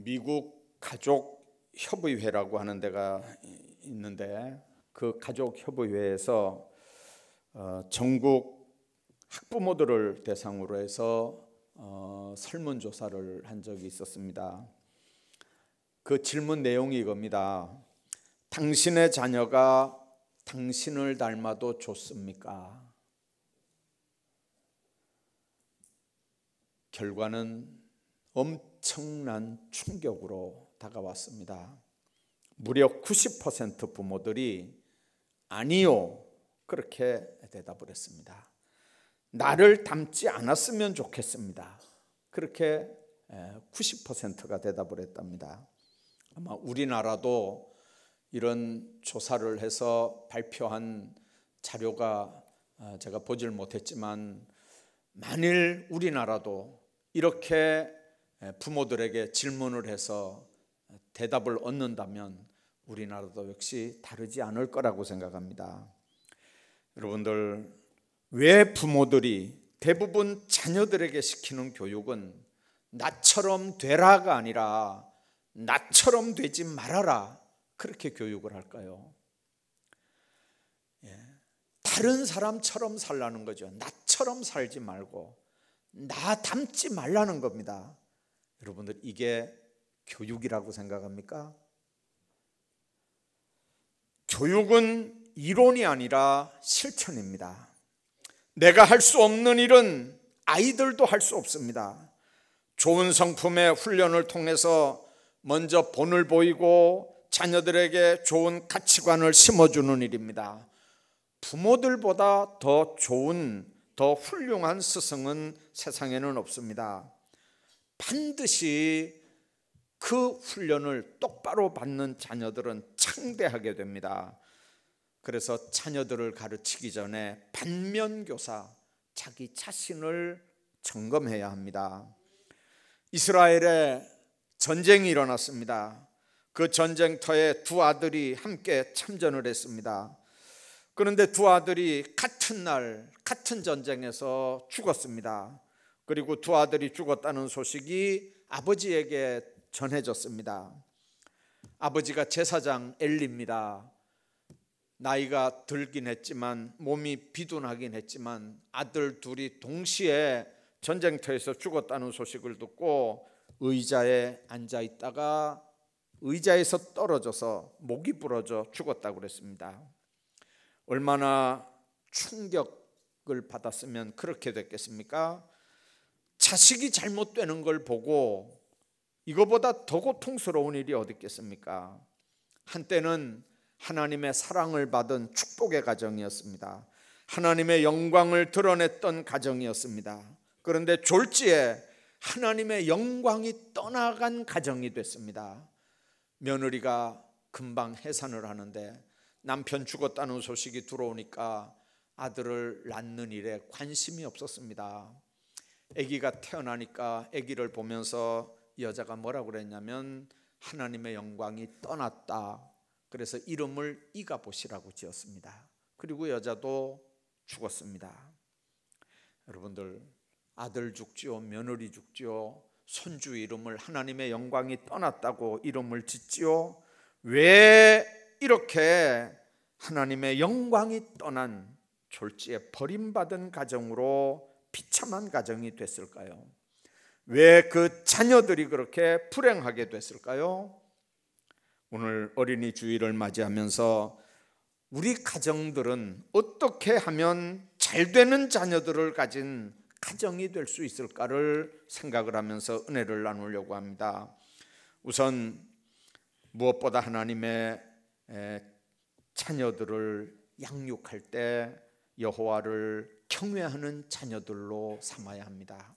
미국 가족협의회라고 하는 데가 있는데 그 가족협의회에서 전국 학부모들을 대상으로 해서 설문조사를 한 적이 있었습니다. 그 질문 내용이 이겁니다. 당신의 자녀가 당신을 닮아도 좋습니까? 결과는 엄청난 충격으로 다가왔습니다. 무려 90% 부모들이 아니요, 그렇게 대답을 했습니다. 나를 닮지 않았으면 좋겠습니다. 그렇게 90%가 대답을 했답니다. 아마 우리나라도 이런 조사를 해서 발표한 자료가 제가 보질 못했지만, 만일 우리나라도 이렇게 부모들에게 질문을 해서 대답을 얻는다면 우리나라도 역시 다르지 않을 거라고 생각합니다. 여러분들, 왜 부모들이 대부분 자녀들에게 시키는 교육은 나처럼 되라가 아니라 나처럼 되지 말아라, 그렇게 교육을 할까요? 다른 사람처럼 살라는 거죠. 나처럼 살지 말고 나 닮지 말라는 겁니다. 여러분들, 이게 교육이라고 생각합니까? 교육은 이론이 아니라 실천입니다. 내가 할 수 없는 일은 아이들도 할 수 없습니다. 좋은 성품의 훈련을 통해서 먼저 본을 보이고 자녀들에게 좋은 가치관을 심어주는 일입니다. 부모들보다 더 좋은, 더 훌륭한 스승은 세상에는 없습니다. 반드시 그 훈련을 똑바로 받는 자녀들은 창대하게 됩니다. 그래서 자녀들을 가르치기 전에 반면교사, 자기 자신을 점검해야 합니다. 이스라엘에 전쟁이 일어났습니다. 그 전쟁터에 두 아들이 함께 참전을 했습니다. 그런데 두 아들이 같은 날 같은 전쟁에서 죽었습니다. 그리고 두 아들이 죽었다는 소식이 아버지에게 전해졌습니다. 아버지가 제사장 엘리입니다. 나이가 들긴 했지만, 몸이 비둔하긴 했지만 아들 둘이 동시에 전쟁터에서 죽었다는 소식을 듣고 의자에 앉아 있다가 의자에서 떨어져서 목이 부러져 죽었다고 그랬습니다. 얼마나 충격을 받았으면 그렇게 됐겠습니까? 자식이 잘못되는 걸 보고 이거보다 더 고통스러운 일이 어디 있겠습니까? 한때는 하나님의 사랑을 받은 축복의 가정이었습니다. 하나님의 영광을 드러냈던 가정이었습니다. 그런데 졸지에 하나님의 영광이 떠나간 가정이 됐습니다. 며느리가 금방 해산을 하는데 남편 죽었다는 소식이 들어오니까 아들을 낳는 일에 관심이 없었습니다. 아기가 태어나니까 아기를 보면서 여자가 뭐라고 그랬냐면 하나님의 영광이 떠났다. 그래서 이름을 이가봇이라고 지었습니다. 그리고 여자도 죽었습니다. 여러분들, 아들 죽지요, 며느리 죽지요, 손주 이름을 하나님의 영광이 떠났다고 이름을 짓지요. 왜 이렇게 하나님의 영광이 떠난 졸지에 버림받은 가정으로 비참한 가정이 됐을까요? 왜 그 자녀들이 그렇게 불행하게 됐을까요? 오늘 어린이 주일을 맞이하면서 우리 가정들은 어떻게 하면 잘 되는 자녀들을 가진 가정이 될 수 있을까를 생각을 하면서 은혜를 나누려고 합니다. 우선 무엇보다 하나님의 자녀들을 양육할 때 여호와를 경외하는 자녀들로 삼아야 합니다.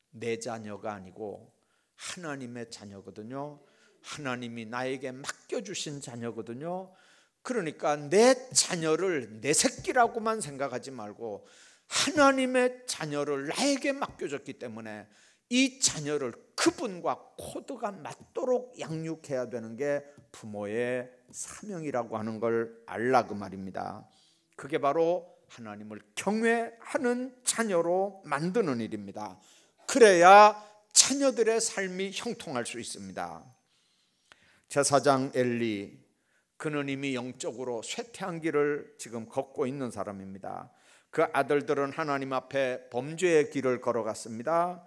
내 자녀가 아니고 하나님의 자녀거든요. 하나님이 나에게 맡겨주신 자녀거든요. 그러니까 내 자녀를 내 새끼라고만 생각하지 말고 하나님의 자녀를 나에게 맡겨줬기 때문에 이 자녀를 그분과 코드가 맞도록 양육해야 되는 게 부모의 사명이라고 하는 걸 알라 그 말입니다. 그게 바로 하나님을 경외하는 자녀로 만드는 일입니다. 그래야 자녀들의 삶이 형통할 수 있습니다. 제사장 엘리, 그는 이미 영적으로 쇠퇴한 길을 지금 걷고 있는 사람입니다. 그 아들들은 하나님 앞에 범죄의 길을 걸어갔습니다.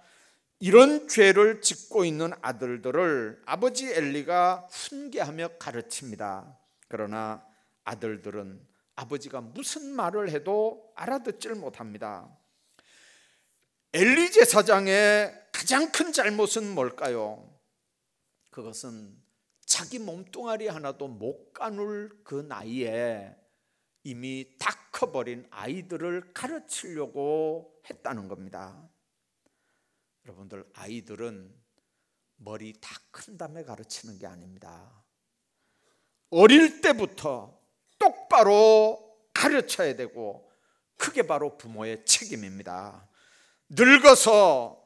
이런 죄를 짓고 있는 아들들을 아버지 엘리가 훈계하며 가르칩니다. 그러나 아들들은 아버지가 무슨 말을 해도 알아듣질 못합니다. 엘리 제사장의 가장 큰 잘못은 뭘까요? 그것은 자기 몸뚱아리 하나도 못 가눌 그 나이에 이미 다 커버린 아이들을 가르치려고 했다는 겁니다. 여러분들, 아이들은 머리 다 큰 다음에 가르치는 게 아닙니다. 어릴 때부터 똑바로 가르쳐야 되고, 그게 바로 부모의 책임입니다. 늙어서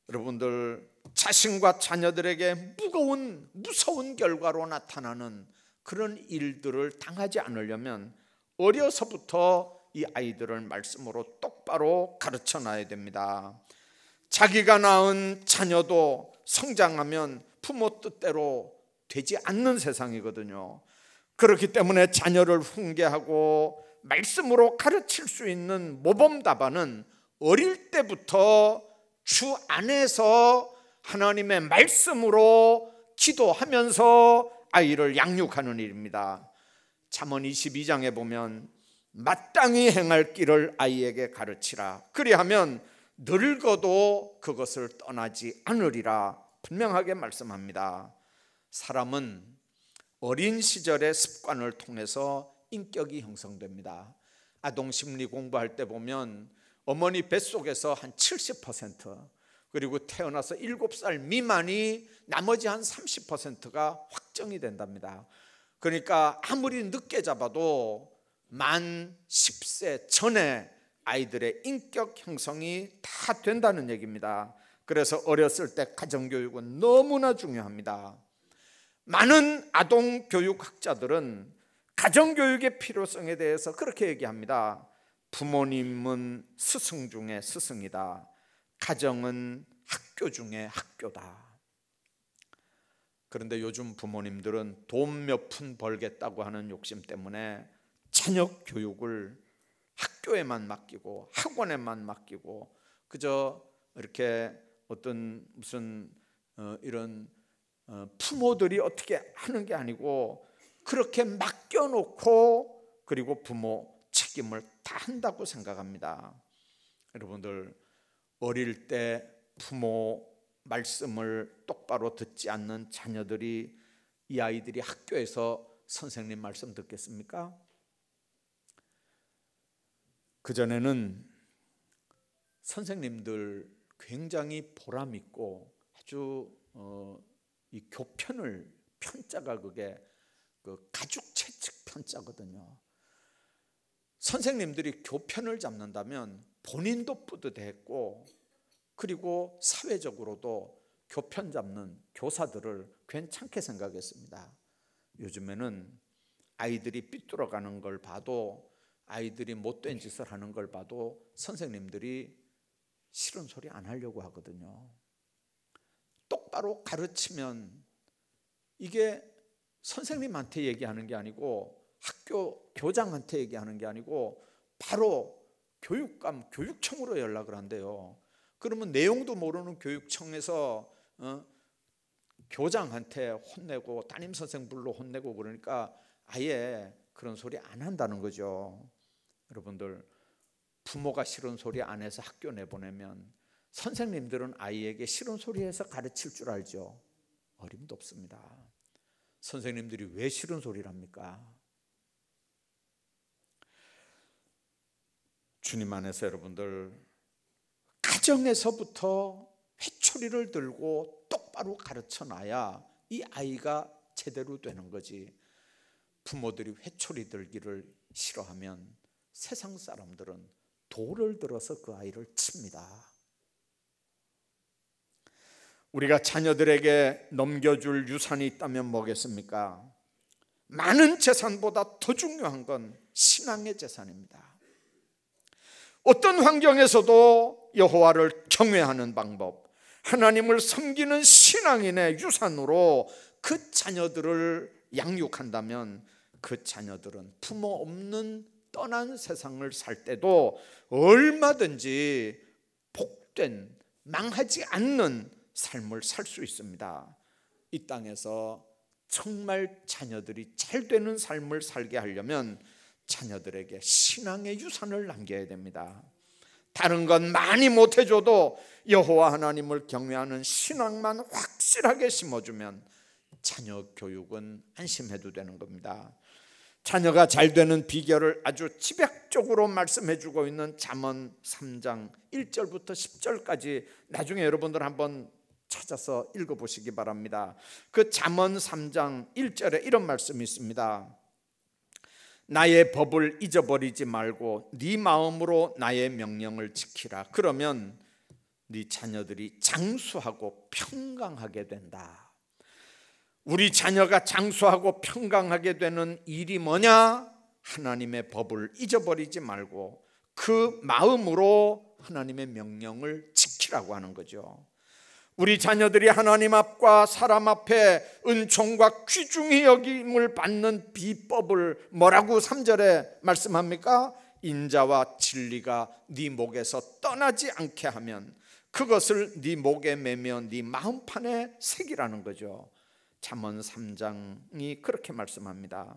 여러분들 자신과 자녀들에게 무서운 결과로 나타나는 그런 일들을 당하지 않으려면 어려서부터 이 아이들을 말씀으로 똑바로 가르쳐 놔야 됩니다. 자기가 낳은 자녀도 성장하면 부모 뜻대로 되지 않는 세상이거든요. 그렇기 때문에 자녀를 훈계하고 말씀으로 가르칠 수 있는 모범 답안은 어릴 때부터 주 안에서 하나님의 말씀으로 기도하면서 아이를 양육하는 일입니다. 잠언 22장에 보면 마땅히 행할 길을 아이에게 가르치라, 그리하면 늙어도 그것을 떠나지 않으리라 분명하게 말씀합니다. 사람은 어린 시절의 습관을 통해서 인격이 형성됩니다. 아동심리 공부할 때 보면 어머니 뱃속에서 한 70%, 그리고 태어나서 7살 미만이 나머지 한 30%가 확정이 된답니다. 그러니까 아무리 늦게 잡아도 만 10세 전에 아이들의 인격 형성이 다 된다는 얘기입니다. 그래서 어렸을 때 가정교육은 너무나 중요합니다. 많은 아동교육학자들은 가정교육의 필요성에 대해서 그렇게 얘기합니다. 부모님은 스승 중에 스승이다. 가정은 학교 중에 학교다. 그런데 요즘 부모님들은 돈 몇 푼 벌겠다고 하는 욕심 때문에 자녀 교육을 학교에만 맡기고 학원에만 맡기고 그저 이렇게 어떤 무슨 이런 부모들이 어떻게 하는 게 아니고 그렇게 맡겨놓고 그리고 부모 책임을 다 한다고 생각합니다. 여러분들, 어릴 때 부모 말씀을 똑바로 듣지 않는 자녀들이, 이 아이들이 학교에서 선생님 말씀 듣겠습니까? 그전에는 선생님들 굉장히 보람 있고 아주 이 교편을, 편자가 그게 그 가죽채찍 편자거든요. 선생님들이 교편을 잡는다면 본인도 뿌듯했고, 그리고 사회적으로도 교편 잡는 교사들을 괜찮게 생각했습니다. 요즘에는 아이들이 삐뚤어가는 걸 봐도, 아이들이 못된 짓을 하는 걸 봐도 선생님들이 싫은 소리 안 하려고 하거든요. 똑바로 가르치면 이게 선생님한테 얘기하는 게 아니고 학교 교장한테 얘기하는 게 아니고 바로 교육감, 교육청으로 연락을 한대요. 그러면 내용도 모르는 교육청에서 교장한테 혼내고 담임선생 불러 혼내고 그러니까 아예 그런 소리 안 한다는 거죠. 여러분들, 부모가 싫은 소리 안 해서 학교 내보내면 선생님들은 아이에게 싫은 소리 해서 가르칠 줄 알죠? 어림도 없습니다. 선생님들이 왜 싫은 소리를 합니까? 주님 안에서 여러분들, 가정에서부터 회초리를 들고 똑바로 가르쳐 놔야 이 아이가 제대로 되는 거지. 부모들이 회초리 들기를 싫어하면 세상 사람들은 돌을 들어서 그 아이를 칩니다. 우리가 자녀들에게 넘겨줄 유산이 있다면 뭐겠습니까? 많은 재산보다 더 중요한 건 신앙의 재산입니다. 어떤 환경에서도 여호와를 경외하는 방법, 하나님을 섬기는 신앙인의 유산으로 그 자녀들을 양육한다면 그 자녀들은 부모 없는 떠난 세상을 살 때도 얼마든지 복된, 망하지 않는 삶을 살 수 있습니다. 이 땅에서 정말 자녀들이 잘 되는 삶을 살게 하려면 자녀들에게 신앙의 유산을 남겨야 됩니다. 다른 건 많이 못해줘도 여호와 하나님을 경외하는 신앙만 확실하게 심어주면 자녀 교육은 안심해도 되는 겁니다. 자녀가 잘 되는 비결을 아주 집약적으로 말씀해주고 있는 잠언 3장 1절부터 10절까지 나중에 여러분들 한번 찾아서 읽어보시기 바랍니다. 그 잠언 3장 1절에 이런 말씀이 있습니다. 나의 법을 잊어버리지 말고 네 마음으로 나의 명령을 지키라. 그러면 네 자녀들이 장수하고 평강하게 된다. 우리 자녀가 장수하고 평강하게 되는 일이 뭐냐? 하나님의 법을 잊어버리지 말고 그 마음으로 하나님의 명령을 지키라고 하는 거죠. 우리 자녀들이 하나님 앞과 사람 앞에 은총과 귀중히 여김을 받는 비법을 뭐라고 3절에 말씀합니까? 인자와 진리가 네 목에서 떠나지 않게 하면 그것을 네 목에 매며 네 마음판에 새기라는 거죠. 잠언 3장이 그렇게 말씀합니다.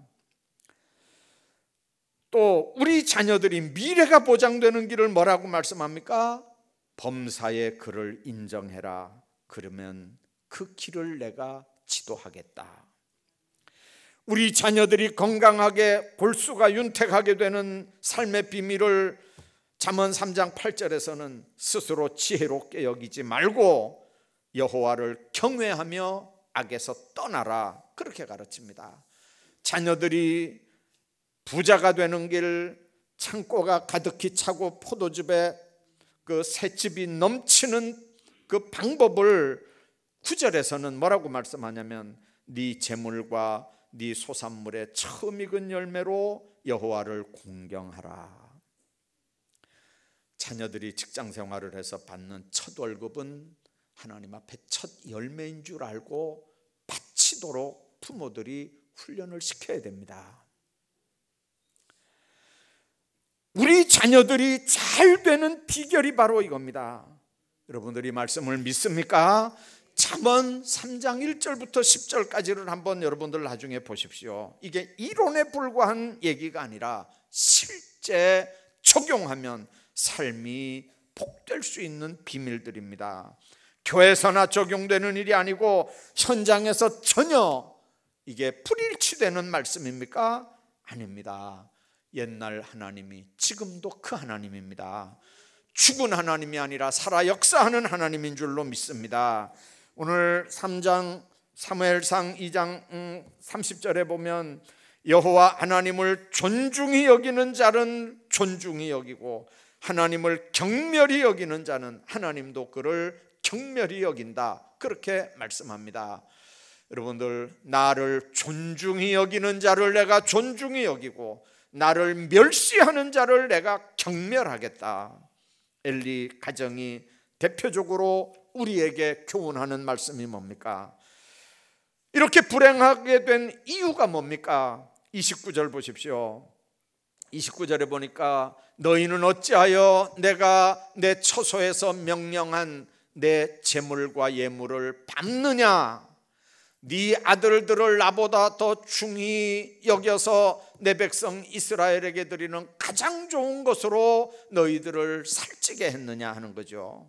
또 우리 자녀들이 미래가 보장되는 길을 뭐라고 말씀합니까? 범사의 그를 인정해라. 그러면 그 길을 내가 지도하겠다. 우리 자녀들이 건강하게 골수가 윤택하게 되는 삶의 비밀을 잠언 3장 8절에서는 스스로 지혜롭게 여기지 말고 여호와를 경외하며 악에서 떠나라, 그렇게 가르칩니다. 자녀들이 부자가 되는 길, 창고가 가득히 차고 포도즙에 그 새즙이 넘치는 그 방법을 9절에서는 뭐라고 말씀하냐면 네 재물과 네 소산물의 처음 익은 열매로 여호와를 공경하라. 자녀들이 직장 생활을 해서 받는 첫 월급은 하나님 앞에 첫 열매인 줄 알고 바치도록 부모들이 훈련을 시켜야 됩니다. 우리 자녀들이 잘 되는 비결이 바로 이겁니다. 여러분들이 말씀을 믿습니까? 잠언 3장 1절부터 10절까지를 한번 여러분들 나중에 보십시오. 이게 이론에 불과한 얘기가 아니라 실제 적용하면 삶이 복될 수 있는 비밀들입니다. 교회에서나 적용되는 일이 아니고 현장에서 전혀 이게 불일치되는 말씀입니까? 아닙니다. 옛날 하나님이 지금도 그 하나님입니다. 죽은 하나님이 아니라 살아 역사하는 하나님인 줄로 믿습니다. 오늘 3장 사무엘상 2장 30절에 보면 여호와 하나님을 존중히 여기는 자는 존중히 여기고 하나님을 경멸히 여기는 자는 하나님도 그를 경멸히 여긴다, 그렇게 말씀합니다. 여러분들, 나를 존중히 여기는 자를 내가 존중히 여기고 나를 멸시하는 자를 내가 경멸하겠다. 엘리 가정이 대표적으로 우리에게 교훈하는 말씀이 뭡니까? 이렇게 불행하게 된 이유가 뭡니까? 29절 보십시오. 29절에 보니까 너희는 어찌하여 내가 내 처소에서 명령한 내 재물과 예물을 밟느냐? 네 아들들을 나보다 더 중히 여겨서 내 백성 이스라엘에게 드리는 가장 좋은 것으로 너희들을 살찌게 했느냐 하는 거죠.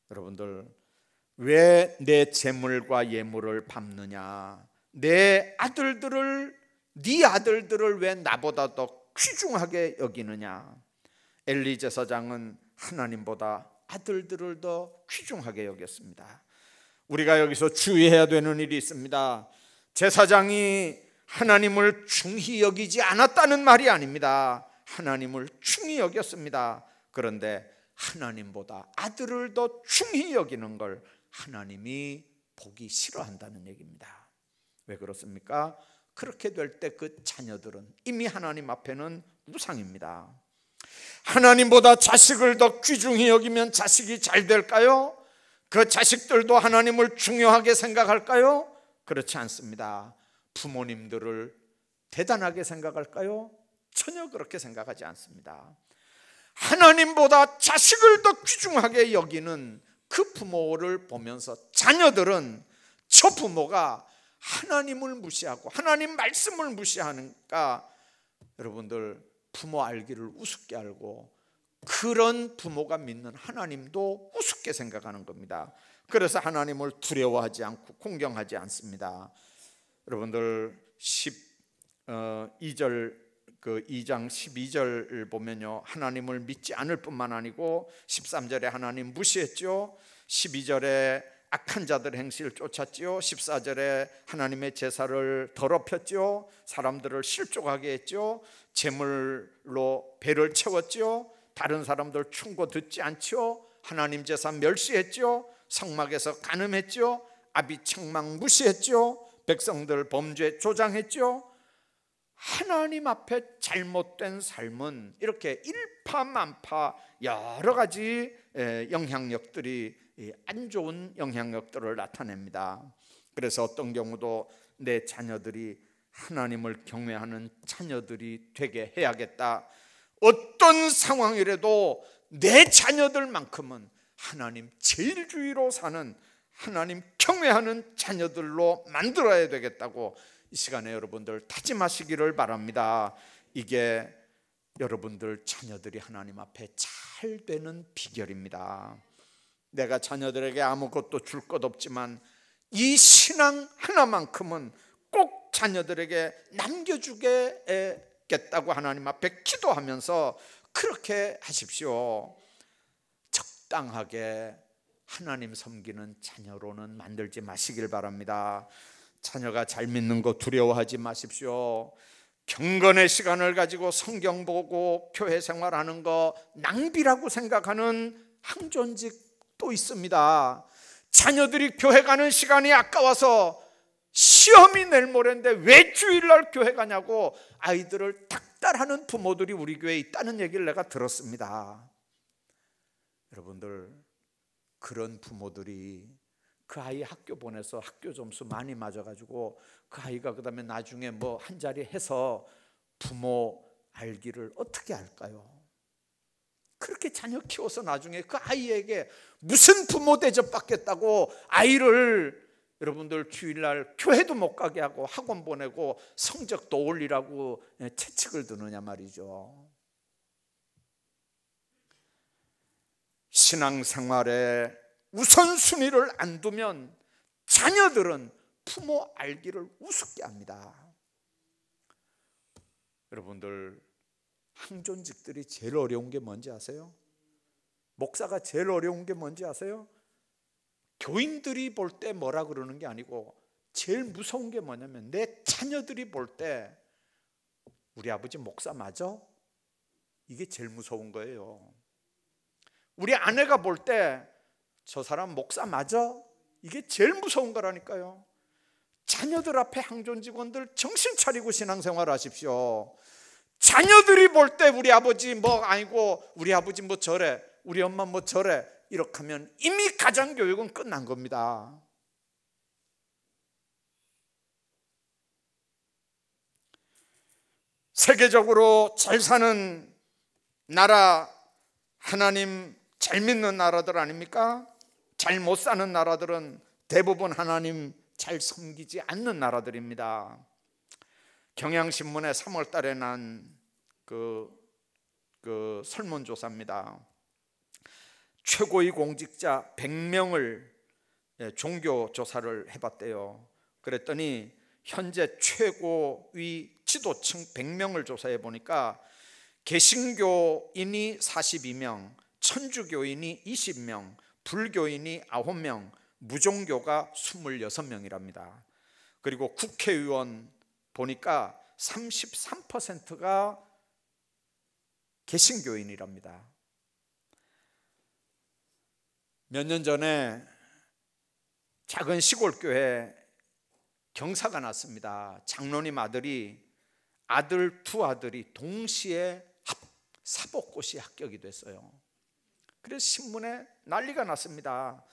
여러분들, 왜 내 재물과 예물을 밟느냐? 내 아들들을, 네 아들들을 왜 나보다 더 귀중하게 여기느냐? 엘리 제사장은 하나님보다 아들들을 더 귀중하게 여겼습니다. 우리가 여기서 주의해야 되는 일이 있습니다. 제사장이 하나님을 중히 여기지 않았다는 말이 아닙니다. 하나님을 중히 여겼습니다. 그런데 하나님보다 아들을 더 중히 여기는 걸 하나님이 보기 싫어한다는 얘기입니다. 왜 그렇습니까? 그렇게 될 때 그 자녀들은 이미 하나님 앞에는 우상입니다. 하나님보다 자식을 더 귀중히 여기면 자식이 잘 될까요? 그 자식들도 하나님을 중요하게 생각할까요? 그렇지 않습니다. 부모님들을 대단하게 생각할까요? 전혀 그렇게 생각하지 않습니다. 하나님보다 자식을 더 귀중하게 여기는 그 부모를 보면서 자녀들은 저 부모가 하나님을 무시하고 하나님 말씀을 무시하니까 여러분들 부모 알기를 우습게 알고 그런 부모가 믿는 하나님도 우습게 생각하는 겁니다. 그래서 하나님을 두려워하지 않고 공경하지 않습니다. 여러분들 2절 그 2장 12절을 보면요, 하나님을 믿지 않을 뿐만 아니고 13절에 하나님 무시했죠. 12절에 악한 자들 행실을 쫓았지요. 14절에 하나님의 제사를 더럽혔죠. 사람들을 실족하게 했죠. 재물로 배를 채웠죠. 다른 사람들 충고 듣지 않죠. 하나님 제사 멸시했죠. 성막에서 간음했죠. 아비 책망 무시했죠. 백성들 범죄 조장했죠. 하나님 앞에 잘못된 삶은 이렇게 일파만파 여러 가지 영향력들이 안 좋은 영향력들을 나타냅니다. 그래서 어떤 경우도 내 자녀들이 하나님을 경외하는 자녀들이 되게 해야겠다. 어떤 상황이라도 내 자녀들만큼은 하나님 제일주의로 사는 하나님 경외하는 자녀들로 만들어야 되겠다고 이 시간에 여러분들 다짐하시기를 바랍니다. 이게 여러분들 자녀들이 하나님 앞에 잘 되는 비결입니다. 내가 자녀들에게 아무것도 줄 것 없지만 이 신앙 하나만큼은 꼭 자녀들에게 남겨주겠다고 하나님 앞에 기도하면서 그렇게 하십시오. 적당하게 하나님 섬기는 자녀로는 만들지 마시길 바랍니다. 자녀가 잘 믿는 거 두려워하지 마십시오. 경건의 시간을 가지고 성경 보고 교회 생활하는 거 낭비라고 생각하는 항존직도 있습니다. 자녀들이 교회 가는 시간이 아까워서 시험이 내일 모레인데 왜 주일날 교회 가냐고 아이들을 닥달하는 부모들이 우리 교회에 있다는 얘기를 내가 들었습니다. 여러분들, 그런 부모들이 그 아이 학교 보내서 학교 점수 많이 맞아가지고 그 아이가 그 다음에 나중에 뭐 한 자리 해서 부모 알기를 어떻게 할까요? 그렇게 자녀 키워서 나중에 그 아이에게 무슨 부모 대접 받겠다고 아이를 여러분들 주일날 교회도 못 가게 하고 학원 보내고 성적도 올리라고 채찍을 드느냐 말이죠. 신앙생활에 우선순위를 안 두면 자녀들은 부모 알기를 우습게 합니다. 여러분들, 항존직들이 제일 어려운 게 뭔지 아세요? 목사가 제일 어려운 게 뭔지 아세요? 교인들이 볼 때 뭐라 그러는 게 아니고 제일 무서운 게 뭐냐면 내 자녀들이 볼 때 우리 아버지 목사 맞아? 이게 제일 무서운 거예요. 우리 아내가 볼 때 저 사람 목사 맞아? 이게 제일 무서운 거라니까요. 자녀들 앞에 항존 직원들 정신 차리고 신앙생활 하십시오. 자녀들이 볼 때 우리 아버지 뭐 아니고 우리 아버지 뭐 저래, 우리 엄마 뭐 저래, 이렇게 하면 이미 가정교육은 끝난 겁니다. 세계적으로 잘 사는 나라, 하나님 잘 믿는 나라들 아닙니까? 잘 못 사는 나라들은 대부분 하나님 잘 섬기지 않는 나라들입니다. 경향신문에 3월 달에 난 그 설문조사입니다. 최고위 공직자 100명을 종교 조사를 해봤대요. 그랬더니 현재 최고위 지도층 100명을 조사해 보니까 개신교인이 42명, 천주교인이 20명, 불교인이 9명, 무종교가 26명이랍니다. 그리고 국회의원 보니까 33%가 개신교인이랍니다. 몇 년 전에 작은 시골교회 경사가 났습니다. 장로님 아들이 두 아들이 동시에 사복고시 합격이 됐어요. 그래서 신문에 난리가 났습니다.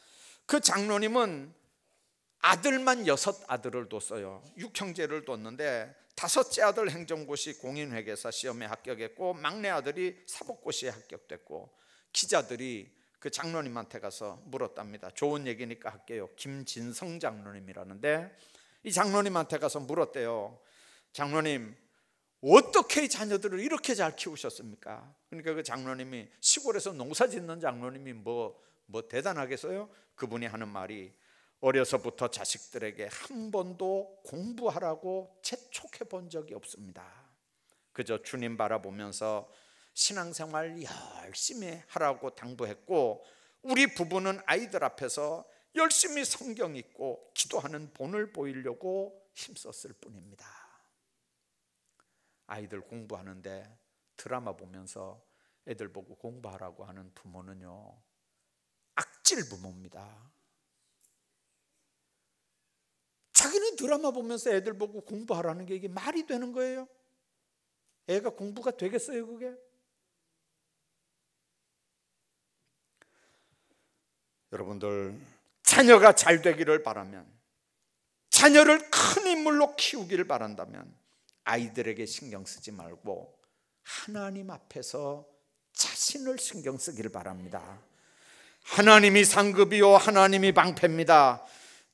그 장로님은 아들만 6아들을 뒀어요. 6형제를 뒀는데 5째 아들 행정고시 공인회계사 시험에 합격했고, 막내 아들이 사법고시에 합격됐고, 기자들이 그 장로님한테 가서 물었답니다. 좋은 얘기니까 할게요. 김진성 장로님이라는데, 이 장로님한테 가서 물었대요. 장로님, 어떻게 이 자녀들을 이렇게 잘 키우셨습니까? 그러니까 그 장로님이, 시골에서 농사 짓는 장로님이 뭐 대단하겠어요? 그분이 하는 말이, 어려서부터 자식들에게 한 번도 공부하라고 재촉해 본 적이 없습니다. 그저 주님 바라보면서 신앙생활 열심히 하라고 당부했고, 우리 부부는 아이들 앞에서 열심히 성경 읽고 기도하는 본을 보이려고 힘썼을 뿐입니다. 아이들 공부하는데 드라마 보면서 애들 보고 공부하라고 하는 부모는요, 악질 부모입니다. 자기는 드라마 보면서 애들 보고 공부하라는 게 이게 말이 되는 거예요? 애가 공부가 되겠어요, 그게? 여러분들, 자녀가 잘 되기를 바라면, 자녀를 큰 인물로 키우기를 바란다면 아이들에게 신경 쓰지 말고 하나님 앞에서 자신을 신경 쓰기를 바랍니다. 하나님이 상급이요 하나님이 방패입니다.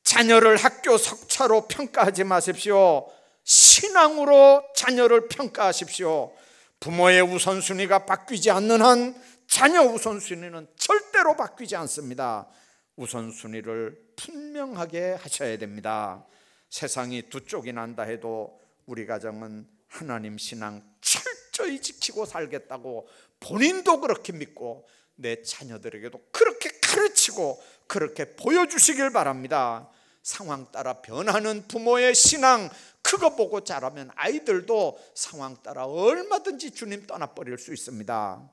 자녀를 학교 석차로 평가하지 마십시오. 신앙으로 자녀를 평가하십시오. 부모의 우선순위가 바뀌지 않는 한 자녀 우선순위는 절대로 바뀌지 않습니다. 우선순위를 분명하게 하셔야 됩니다. 세상이 두 쪽이 난다 해도 우리 가정은 하나님 신앙 철저히 지키고 살겠다고 본인도 그렇게 믿고 내 자녀들에게도 그렇게 가르치고 그렇게 보여주시길 바랍니다. 상황 따라 변하는 부모의 신앙, 그거 보고 자라면 아이들도 상황 따라 얼마든지 주님 떠나버릴 수 있습니다.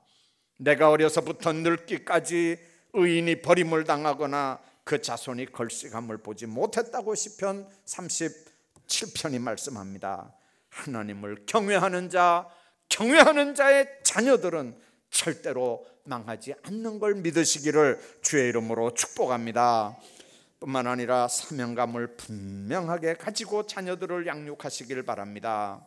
내가 어려서부터 늙기까지 의인이 버림을 당하거나 그 자손이 걸씨감을 보지 못했다고 시편 37편이 말씀합니다. 하나님을 경외하는 자의 자녀들은 절대로 망하지 않는 걸 믿으시기를 주의 이름으로 축복합니다. 뿐만 아니라 사명감을 분명하게 가지고 자녀들을 양육하시길 바랍니다.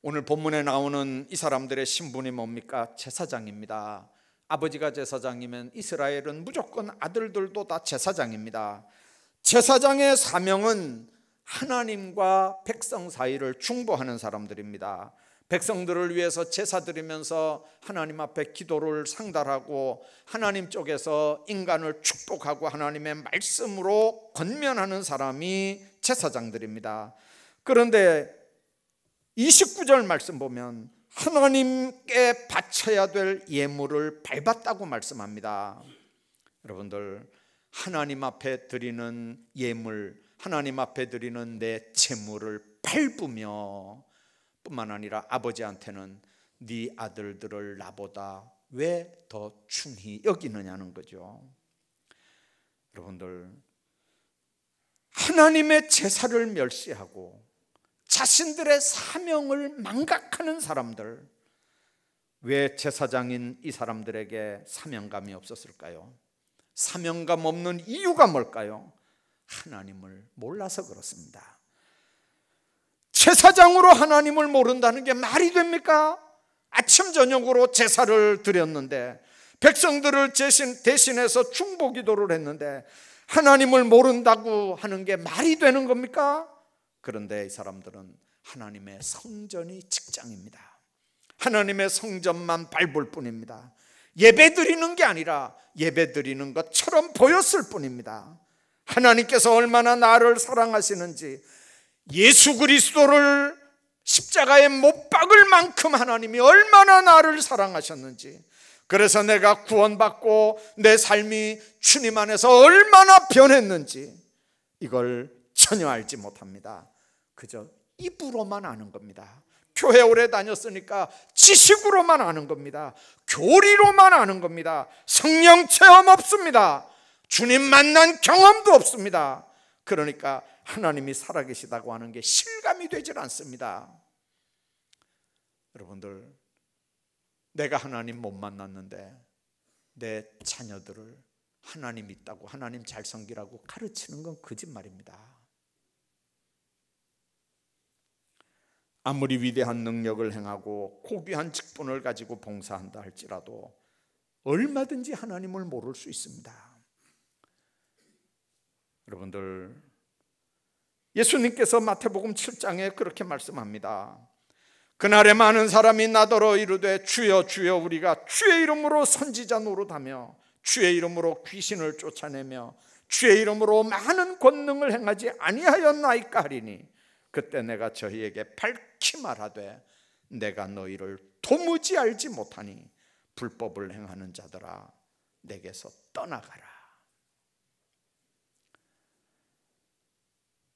오늘 본문에 나오는 이 사람들의 신분이 뭡니까? 제사장입니다. 아버지가 제사장이면 이스라엘은 무조건 아들들도 다 제사장입니다. 제사장의 사명은 하나님과 백성 사이를 중보하는 사람들입니다. 백성들을 위해서 제사 드리면서 하나님 앞에 기도를 상달하고 하나님 쪽에서 인간을 축복하고 하나님의 말씀으로 권면하는 사람이 제사장들입니다. 그런데 29절 말씀 보면 하나님께 바쳐야 될 예물을 밟았다고 말씀합니다. 여러분들, 하나님 앞에 드리는 예물, 하나님 앞에 드리는 내 재물을 밟으며 뿐만 아니라 아버지한테는 네 아들들을 나보다 왜 더 중히 여기느냐는 거죠. 여러분들, 하나님의 제사를 멸시하고 자신들의 사명을 망각하는 사람들, 왜 제사장인 이 사람들에게 사명감이 없었을까요? 사명감 없는 이유가 뭘까요? 하나님을 몰라서 그렇습니다. 제사장으로 하나님을 모른다는 게 말이 됩니까? 아침 저녁으로 제사를 드렸는데, 백성들을 대신해서 중보기도를 했는데 하나님을 모른다고 하는 게 말이 되는 겁니까? 그런데 이 사람들은 하나님의 성전이 직장입니다. 하나님의 성전만 밟을 뿐입니다. 예배 드리는 게 아니라 예배 드리는 것처럼 보였을 뿐입니다. 하나님께서 얼마나 나를 사랑하시는지, 예수 그리스도를 십자가에 못 박을 만큼 하나님이 얼마나 나를 사랑하셨는지, 그래서 내가 구원받고 내 삶이 주님 안에서 얼마나 변했는지 이걸 전혀 알지 못합니다. 그저 입으로만 아는 겁니다. 교회 오래 다녔으니까 지식으로만 아는 겁니다. 교리로만 아는 겁니다. 성령 체험 없습니다. 주님 만난 경험도 없습니다. 그러니까 하나님이 살아계시다고 하는 게 실감이 되질 않습니다. 여러분들, 내가 하나님 못 만났는데 내 자녀들을 하나님 있다고, 하나님 잘 섬기라고 가르치는 건 거짓말입니다. 아무리 위대한 능력을 행하고 고귀한 직분을 가지고 봉사한다 할지라도 얼마든지 하나님을 모를 수 있습니다. 여러분들, 예수님께서 마태복음 7장에 그렇게 말씀합니다. 그날에 많은 사람이 나더러 이르되 주여 주여 우리가 주의 이름으로 선지자 노릇하며 주의 이름으로 귀신을 쫓아내며 주의 이름으로 많은 권능을 행하지 아니하였나이까 하리니 그때 내가 저희에게 밝히 말하되 내가 너희를 도무지 알지 못하니 불법을 행하는 자들아 내게서 떠나가라.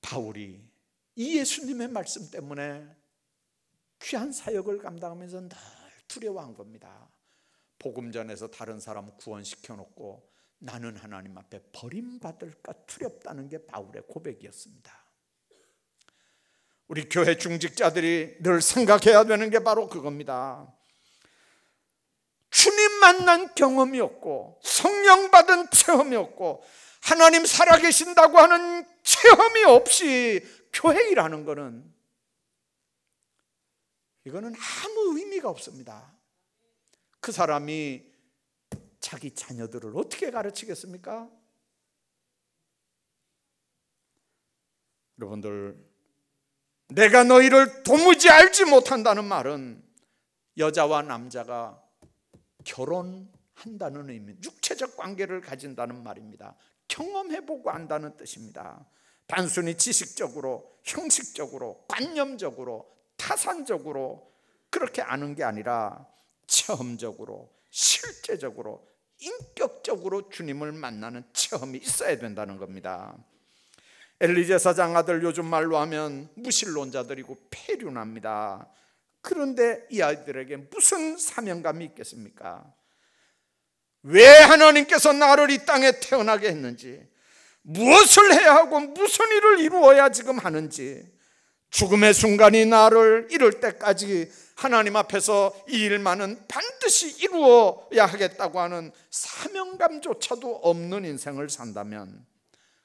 바울이 이 예수님의 말씀 때문에 귀한 사역을 감당하면서 늘 두려워한 겁니다. 복음 전에서 다른 사람 구원시켜 놓고 나는 하나님 앞에 버림받을까 두렵다는 게 바울의 고백이었습니다. 우리 교회 중직자들이 늘 생각해야 되는 게 바로 그겁니다. 주님 만난 경험이 없고 성령 받은 체험이 없고 하나님 살아계신다고 하는 체험이 없이 교회 일하는 거는 이거는 아무 의미가 없습니다. 그 사람이 자기 자녀들을 어떻게 가르치겠습니까? 여러분들, 내가 너희를 도무지 알지 못한다는 말은 여자와 남자가 결혼한다는 의미, 육체적 관계를 가진다는 말입니다. 경험해보고 안다는 뜻입니다. 단순히 지식적으로, 형식적으로, 관념적으로, 타산적으로 그렇게 아는 게 아니라 체험적으로, 실제적으로, 인격적으로 주님을 만나는 체험이 있어야 된다는 겁니다. 엘리 제사장 아들, 요즘 말로 하면 무신론자들이고 폐륜합니다. 그런데 이 아이들에게 무슨 사명감이 있겠습니까? 왜 하나님께서 나를 이 땅에 태어나게 했는지, 무엇을 해야 하고 무슨 일을 이루어야 지금 하는지, 죽음의 순간이 나를 이룰 때까지 하나님 앞에서 이 일만은 반드시 이루어야 하겠다고 하는 사명감조차도 없는 인생을 산다면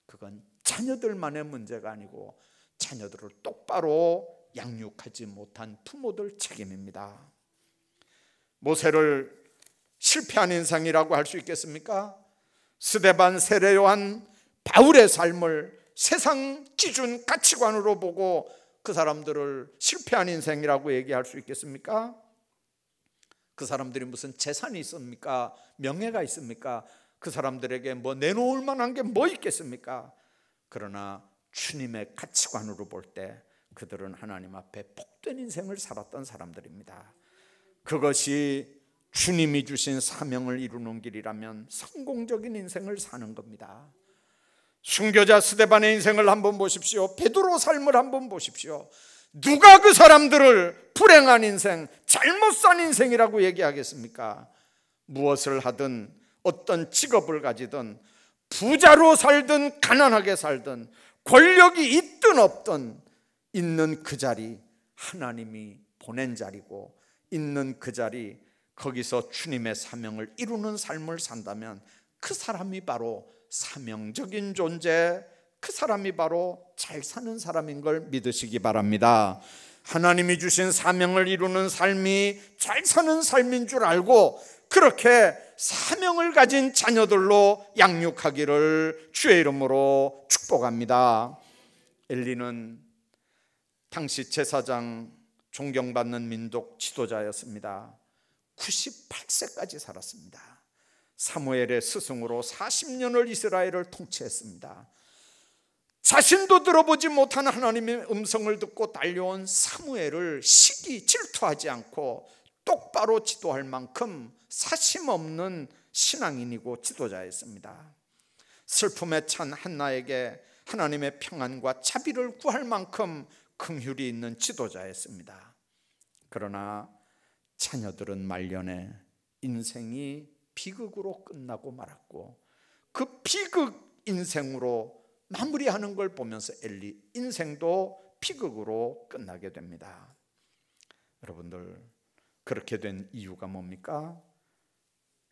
그건 자녀들만의 문제가 아니고 자녀들을 똑바로 양육하지 못한 부모들 책임입니다. 모세를 실패한 인생이라고 할 수 있겠습니까? 스데반, 세례 요한, 바울의 삶을 세상 기준 가치관으로 보고 그 사람들을 실패한 인생이라고 얘기할 수 있겠습니까? 그 사람들이 무슨 재산이 있습니까? 명예가 있습니까? 그 사람들에게 뭐 내놓을 만한 게 뭐 있겠습니까? 그러나 주님의 가치관으로 볼 때 그들은 하나님 앞에 복된 인생을 살았던 사람들입니다. 그것이 주님이 주신 사명을 이루는 길이라면 성공적인 인생을 사는 겁니다. 순교자 스데반의 인생을 한번 보십시오. 베드로 삶을 한번 보십시오. 누가 그 사람들을 불행한 인생, 잘못 산 인생이라고 얘기하겠습니까? 무엇을 하든, 어떤 직업을 가지든, 부자로 살든 가난하게 살든, 권력이 있든 없든 있는 그 자리 하나님이 보낸 자리고, 있는 그 자리 거기서 주님의 사명을 이루는 삶을 산다면 그 사람이 바로 사명적인 존재, 그 사람이 바로 잘 사는 사람인 걸 믿으시기 바랍니다. 하나님이 주신 사명을 이루는 삶이 잘 사는 삶인 줄 알고 그렇게 사명을 가진 자녀들로 양육하기를 주의 이름으로 축복합니다. 엘리는 당시 제사장, 존경받는 민족 지도자였습니다. 98세까지 살았습니다. 사무엘의 스승으로 40년을 이스라엘을 통치했습니다. 자신도 들어보지 못한 하나님의 음성을 듣고 달려온 사무엘을 시기 질투하지 않고 똑바로 지도할 만큼 사심없는 신앙인이고 지도자였습니다. 슬픔에 찬 한나에게 하나님의 평안과 자비를 구할 만큼 긍휼이 있는 지도자였습니다. 그러나 자녀들은 말년에 인생이 비극으로 끝나고 말았고 그 비극 인생으로 마무리하는 걸 보면서 엘리 인생도 비극으로 끝나게 됩니다. 여러분들, 그렇게 된 이유가 뭡니까?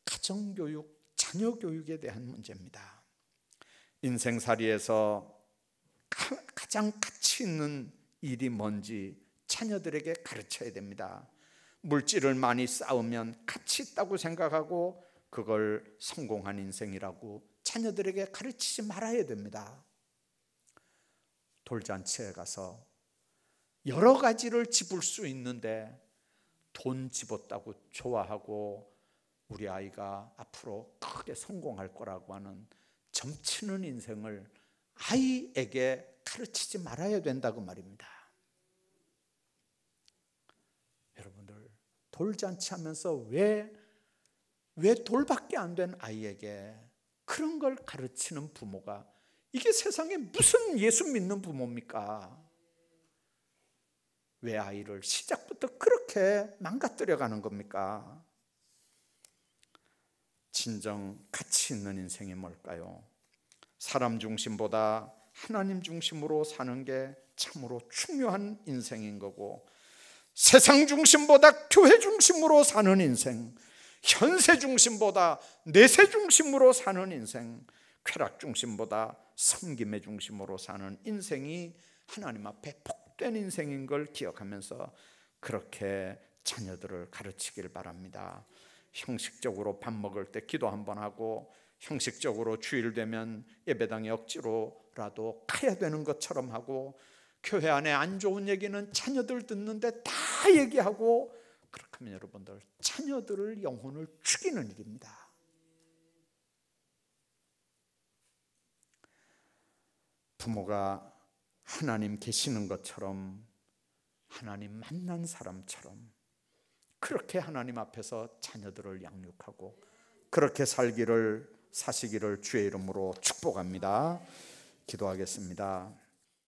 가정교육 자녀 교육에 대한 문제입니다. 인생살이에서 가장 가치 있는 일이 뭔지 자녀들에게 가르쳐야 됩니다. 물질을 많이 쌓으면 가치 있다고 생각하고 그걸 성공한 인생이라고 자녀들에게 가르치지 말아야 됩니다. 돌잔치에 가서 여러 가지를 집을 수 있는데 돈 집었다고 좋아하고 우리 아이가 앞으로 크게 성공할 거라고 하는 점치는 인생을 아이에게 가르치지 말아야 된다고 말입니다. 여러분들, 돌잔치 하면서 왜 돌밖에 안 된 아이에게 그런 걸 가르치는 부모가, 이게 세상에 무슨 예수 믿는 부모입니까? 왜 아이를 시작부터 그렇게 망가뜨려 가는 겁니까? 진정 가치 있는 인생이 뭘까요? 사람 중심보다 하나님 중심으로 사는 게 참으로 중요한 인생인 거고, 세상 중심보다 교회 중심으로 사는 인생, 현세 중심보다 내세 중심으로 사는 인생, 쾌락 중심보다 섬김의 중심으로 사는 인생이 하나님 앞에 복된 인생인 걸 기억하면서 그렇게 자녀들을 가르치길 바랍니다. 형식적으로 밥 먹을 때 기도 한번 하고, 형식적으로 주일 되면 예배당에 억지로라도 가야 되는 것처럼 하고, 교회 안에 안 좋은 얘기는 자녀들 듣는데 다 얘기하고, 그렇게 하면 여러분들 자녀들을 영혼을 죽이는 일입니다. 부모가 하나님 계시는 것처럼, 하나님 만난 사람처럼 그렇게 하나님 앞에서 자녀들을 양육하고 그렇게 사시기를 주의 이름으로 축복합니다. 기도하겠습니다.